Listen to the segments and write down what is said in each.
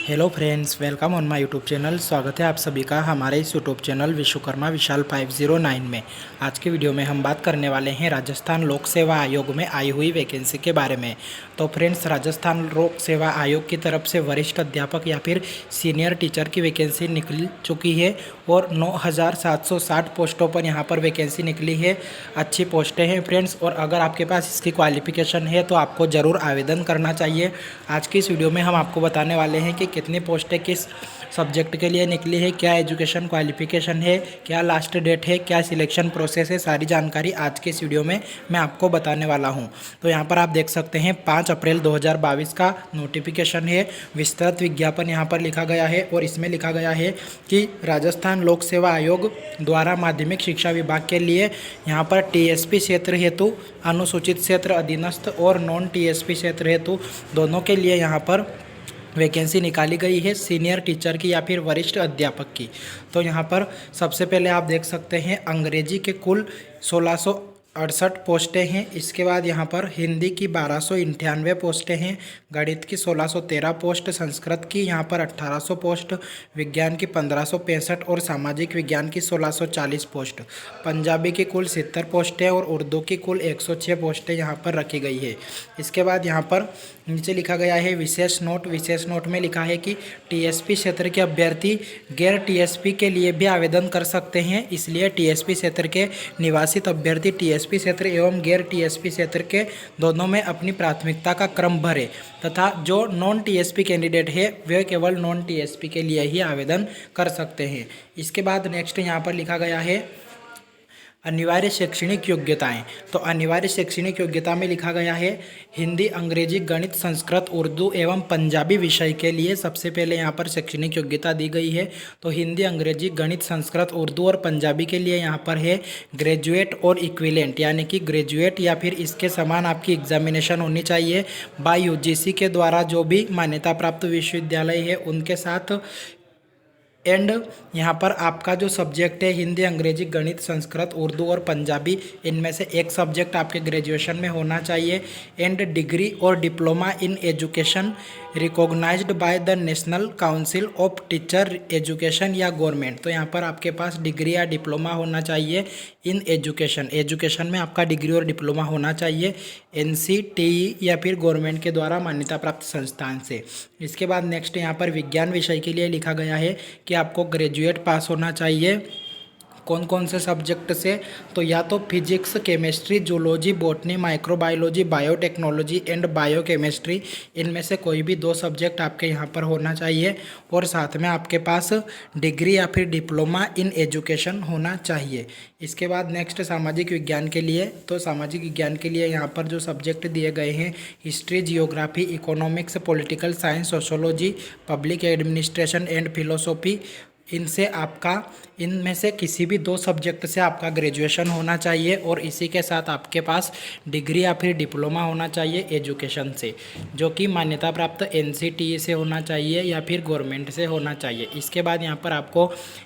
Hello friends, welcome on my YouTube channel. स्वागत है आप सभी का हमारे इस यूट्यूब चैनल विश्वकर्मा विशाल 509 में। आज के वीडियो में हम बात करने वाले हैं राजस्थान लोक सेवा आयोग में आई हुई वैकेंसी के बारे में। तो फ्रेंड्स, राजस्थान लोक सेवा आयोग की तरफ से वरिष्ठ अध्यापक या फिर सीनियर टीचर की वैकेंसी निकल चुकी है और 9,760 पोस्टों पर यहाँ पर वैकेंसी निकली है। अच्छी पोस्टें हैं फ्रेंड्स, और अगर आपके पास इसकी क्वालिफिकेशन है तो आपको ज़रूर आवेदन करना चाहिए। आज की इस वीडियो में हम आपको बताने वाले हैं कि कितनी पोस्टें किस सब्जेक्ट के लिए निकली है, क्या एजुकेशन क्वालिफिकेशन है, क्या लास्ट डेट है, क्या सिलेक्शन प्रोसेस है। सारी जानकारी आज के इस वीडियो में मैं आपको बताने वाला हूं। तो यहां पर आप देख सकते हैं 5 अप्रैल 2022 का नोटिफिकेशन है। विस्तृत विज्ञापन यहां पर लिखा गया है और इसमें लिखा गया है कि राजस्थान लोक सेवा आयोग द्वारा माध्यमिक शिक्षा विभाग के लिए यहाँ पर टीएसपी क्षेत्र हेतु, अनुसूचित क्षेत्र अधीनस्थ और नॉन टीएसपी क्षेत्र हेतु दोनों के लिए यहाँ पर वैकेंसी निकाली गई है, सीनियर टीचर की या फिर वरिष्ठ अध्यापक की। तो यहाँ पर सबसे पहले आप देख सकते हैं अंग्रेजी के कुल 1668 पोस्टें हैं। इसके बाद यहाँ पर हिंदी की 1298 पोस्टें हैं, गणित की 1613 पोस्ट, संस्कृत की यहाँ पर 1800 पोस्ट, विज्ञान की 1565 और सामाजिक विज्ञान की 1640 पोस्ट, पंजाबी की कुल 70 पोस्टें और उर्दू की कुल 106 पोस्टें यहाँ पर रखी गई है। इसके बाद यहाँ पर नीचे लिखा गया है विशेष नोट। विशेष नोट में लिखा है कि टीएसपी क्षेत्र के अभ्यर्थी गैर टीएसपी के लिए भी आवेदन कर सकते हैं, इसलिए टीएसपी क्षेत्र के निवासित अभ्यर्थी टीएसपी क्षेत्र एवं गैर टीएसपी क्षेत्र के दोनों में अपनी प्राथमिकता का क्रम भरें तथा जो नॉन टीएसपी कैंडिडेट है वे केवल नॉन टीएसपी के लिए ही आवेदन कर सकते हैं। इसके बाद नेक्स्ट यहाँ पर लिखा गया है अनिवार्य शैक्षणिक योग्यताएं। तो अनिवार्य शैक्षणिक योग्यता में लिखा गया है हिंदी, अंग्रेजी, गणित, संस्कृत, उर्दू एवं पंजाबी विषय के लिए सबसे पहले यहाँ पर शैक्षणिक योग्यता दी गई है। तो हिंदी, अंग्रेजी, गणित, संस्कृत, उर्दू और पंजाबी के लिए यहाँ पर है ग्रेजुएट और इक्विवेलेंट, यानी कि ग्रेजुएट या फिर इसके समान आपकी एग्जामिनेशन होनी चाहिए बाय यूजीसी के द्वारा, जो भी मान्यता प्राप्त विश्वविद्यालय है उनके साथ। एंड यहाँ पर आपका जो सब्जेक्ट है हिंदी, अंग्रेजी, गणित, संस्कृत, उर्दू और पंजाबी, इनमें से एक सब्जेक्ट आपके ग्रेजुएशन में होना चाहिए। एंड डिग्री और diploma in education recognized by the national council of teacher education या गवर्नमेंट। तो यहाँ पर आपके पास डिग्री या डिप्लोमा होना चाहिए इन एजुकेशन में आपका डिग्री और डिप्लोमा होना चाहिए एनसीटीई या फिर गवर्नमेंट के द्वारा मान्यता प्राप्त संस्थान से। इसके बाद नेक्स्ट यहाँ पर विज्ञान विषय के लिए लिखा गया है कि आपको ग्रेजुएट पास होना चाहिए। कौन कौन से सब्जेक्ट से? तो या तो physics, chemistry, zoology, botany, microbiology, biotechnology and biochemistry, इनमें से कोई भी 2 सब्जेक्ट आपके यहाँ पर होना चाहिए और साथ में आपके पास डिग्री या फिर डिप्लोमा इन एजुकेशन होना चाहिए। इसके बाद नेक्स्ट सामाजिक विज्ञान के लिए, तो सामाजिक विज्ञान के लिए यहाँ पर जो सब्जेक्ट दिए गए हैं history, geography, economics, political science, sociology, public administration and philosophy, इनसे आपका इनमें से किसी भी 2 सब्जेक्ट से आपका ग्रेजुएशन होना चाहिए और इसी के साथ आपके पास डिग्री या फिर डिप्लोमा होना चाहिए एजुकेशन से, जो कि मान्यता प्राप्त एनसीटीई से होना चाहिए या फिर गवर्नमेंट से होना चाहिए। इसके बाद यहाँ पर आपको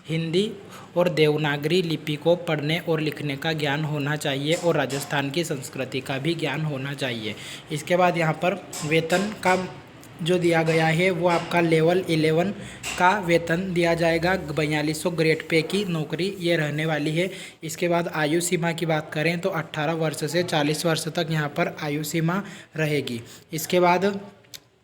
हिंदी और देवनागरी लिपि को पढ़ने और लिखने का ज्ञान होना चाहिए और राजस्थान की संस्कृति का भी ज्ञान होना चाहिए। इसके बाद यहाँ पर वेतन का जो दिया गया है वो आपका लेवल 11 का वेतन दिया जाएगा। 4200 ग्रेड पे की नौकरी ये रहने वाली है। इसके बाद आयु सीमा की बात करें तो 18 वर्ष से 40 वर्ष तक यहाँ पर आयु सीमा रहेगी। इसके बाद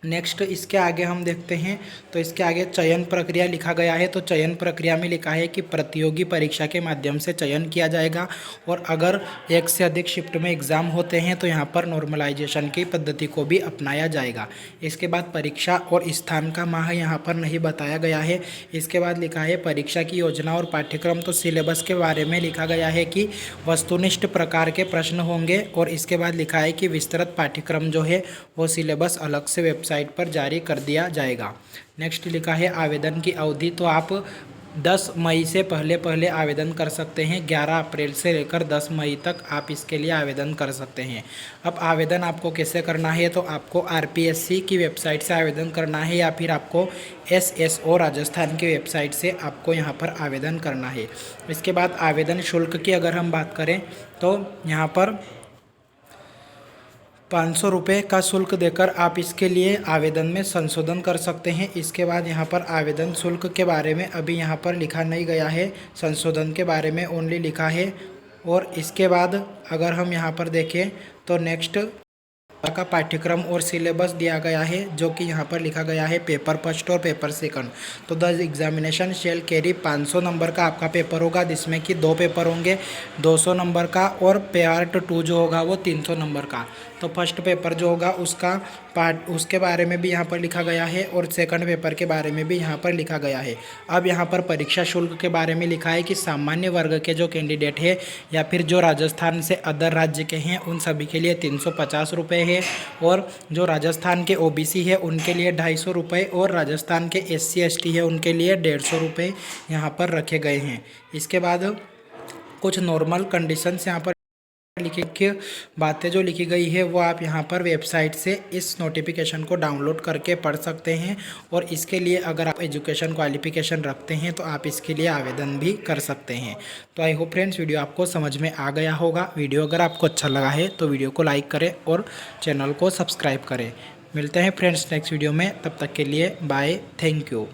नेक्स्ट इसके आगे हम देखते हैं, तो इसके आगे चयन प्रक्रिया लिखा गया है। तो चयन प्रक्रिया में लिखा है कि प्रतियोगी परीक्षा के माध्यम से चयन किया जाएगा और अगर एक से अधिक शिफ्ट में एग्ज़ाम होते हैं तो यहाँ पर नॉर्मलाइजेशन की पद्धति को भी अपनाया जाएगा। इसके बाद परीक्षा और स्थान का माह यहाँ पर नहीं बताया गया है। इसके बाद लिखा है परीक्षा की योजना और पाठ्यक्रम। तो सिलेबस के बारे में लिखा गया है कि वस्तुनिष्ठ प्रकार के प्रश्न होंगे और इसके बाद लिखा है कि विस्तृत पाठ्यक्रम जो है वो सिलेबस अलग से वेबसाइट पर जारी कर दिया जाएगा। नेक्स्ट लिखा है आवेदन की अवधि। तो आप 10 मई से पहले आवेदन कर सकते हैं। 11 अप्रैल से लेकर 10 मई तक आप इसके लिए आवेदन कर सकते हैं। अब आवेदन आपको कैसे करना है? तो आपको आरपीएससी की वेबसाइट से आवेदन करना है या फिर आपको एसएसओ राजस्थान की वेबसाइट से आपको यहाँ पर आवेदन करना है। इसके बाद आवेदन शुल्क की अगर हम बात करें तो यहाँ पर ₹500 का शुल्क देकर आप इसके लिए आवेदन में संशोधन कर सकते हैं। इसके बाद यहाँ पर आवेदन शुल्क के बारे में अभी यहाँ पर लिखा नहीं गया है, संशोधन के बारे में ओनली लिखा है। और इसके बाद अगर हम यहाँ पर देखें तो नेक्स्ट का पाठ्यक्रम और सिलेबस दिया गया है, जो कि यहाँ पर लिखा गया है पेपर फर्स्ट और पेपर सेकंड। तो the examination shall carry 500 number का आपका पेपर होगा, जिसमें कि 2 पेपर होंगे 200 नंबर का, और पार्ट 2 जो होगा वो 300 नंबर का। तो फर्स्ट पेपर जो होगा उसका पार्ट उसके बारे में भी यहाँ पर लिखा गया है, और सेकंड पेपर के बारे में भी यहाँ पर लिखा गया है। अब यहाँ पर परीक्षा शुल्क के बारे में लिखा है कि सामान्य वर्ग के जो कैंडिडेट है या फिर जो राजस्थान से अदर राज्य के हैं उन सभी के लिए 350 रुपये है, और जो राजस्थान के ओबीसी है उनके लिए 250 रुपये, और राजस्थान के SC ST है उनके लिए 150 रुपये यहाँ पर रखे गए हैं। इसके बाद कुछ नॉर्मल कंडीशंस यहाँ पर लिखी बातें जो लिखी गई है वो आप यहाँ पर वेबसाइट से इस नोटिफिकेशन को डाउनलोड करके पढ़ सकते हैं। और इसके लिए अगर आप एजुकेशन क्वालिफिकेशन रखते हैं तो आप इसके लिए आवेदन भी कर सकते हैं। तो आई होप फ्रेंड्स वीडियो आपको समझ में आ गया होगा। वीडियो अगर आपको अच्छा लगा है तो वीडियो को लाइक करें और चैनल को सब्सक्राइब करें। मिलते हैं फ्रेंड्स नेक्स्ट वीडियो में, तब तक के लिए बाय, थैंक यू।